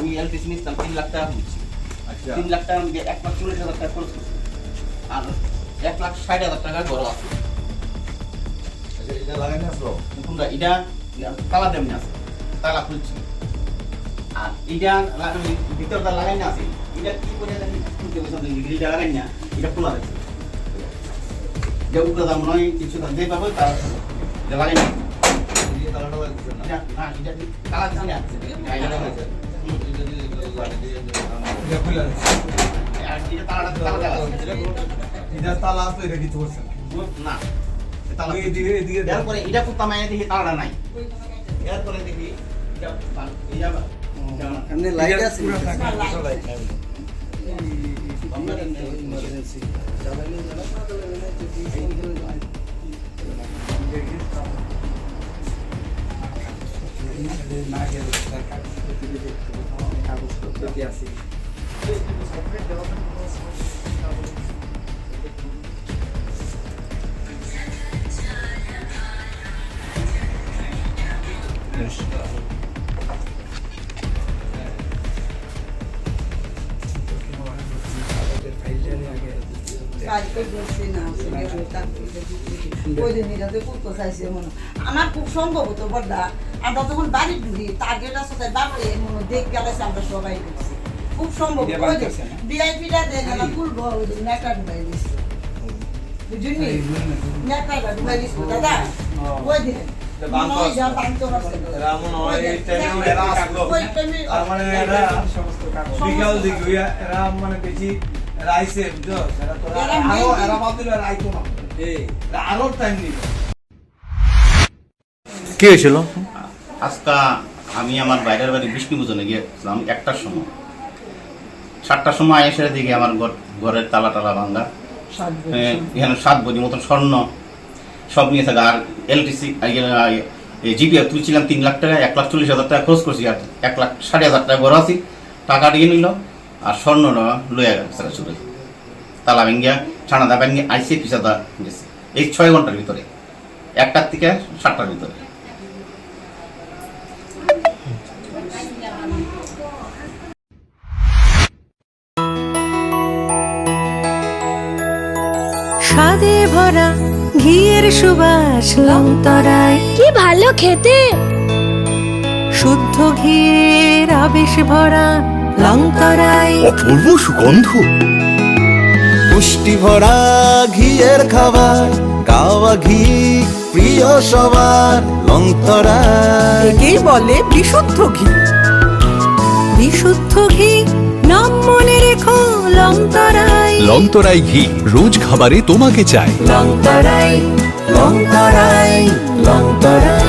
আমি এলটিসি নিচ্ছিলাম 3 লাখ টাকা দিচ্ছি। 3 লাখ টাকা আমি 1,40,000 টাকা খরচ করছি আর 1,60,000 টাকা ঘর আছে। এটা লাগাই না আসলো তোমরা এটা তালা দেমনি আছে, তালা খুলছি আর এটা ভিতরটা লাগাই না আছে। এটা কি করে জানি খুলতে বলছেন গ্রিলটা লাগাই না, এটা খোলা আছে। যে উপরে দাম নয় কিছু দাম দিয়ে পাবো তার লাগাই না। এই তালাটা লাগছে না না এটা তালা দিছি না, এটা লাগাইছে। এটা খুলে আছে আর এটা তালাটা তালা দেওয়া আছে। এটা তালা আছে এটা কিছু করছে না না তালা এদিকে এরপরে এটা করতাম আয় দেখি তালাটা নাই। এরপরে দেখি এটা এটা এমনি লাইট আছে পুরো লাইট ইমার্জেন্সি কাগজপত্র কি আছে আমার খুব সম্ভবত বড়দা আমরা তখন বাড়ি ঢুকি টার্গেট আছে তাই বাপরে মনে দেখ গেছে আমরা সবাই ঢুকছি খুব সম্ভব ভিআইপিটা দেখে খুলবো নেটা ঢুকাই দিচ্ছে বুঝলি নেটাটা ঢুকাই দিচ্ছে দাদা ওই দিন বিকাল দিকে এরা মানে বেশি রাইছে বুঝছো এরা ভাবছিল রাইতো না আরো টাইম নিবে কি হয়েছিল? আজকে আমি আমার বাইরের বাড়ি বিষ্ণুপূজনে গিয়েছিলাম 1টার সময়। 7টার সময় এসে দিকে আমার ঘরের তালা টালা ভাঙ্গা, এখানে 7 ভরি মতন স্বর্ণ সব নিয়েছে। আর এলটিসি জিপিএফ তুলছিলাম 3 লাখ টাকা, 1,40,000 টাকা খরচ করছি আর 1,60,000 টাকা ঘর আছি। টাকা দিয়ে নিল আর স্বর্ণটা লইয়া গেছে চুরে তালা ভেঙ্গিয়া ছানাদা ভেঙ্গে আইসি পিছাদা গেছে এই 6 ঘন্টার ভিতরে, 1টার থেকে 7টার ভিতরে। স্বাদে ভরা ঘিয়ের সুবাস লংতরায় কি ভালো খেতে, শুদ্ধ ঘিয়ের আবেশ ভরা লংতরায় অপূর্ব সুগন্ধ, পুষ্টি ভরা ঘিয়ের খাবার গাওয়া ঘি প্রিয় সবার লংতরা একেই বলে বিশুদ্ধ ঘি। বিশুদ্ধ ঘি নাম মনে রেখো লংতরায়। লংতরাই ঘি রোজ খাবারে তোমাকে চাই। লংতরায় লংতরাই লংতরাই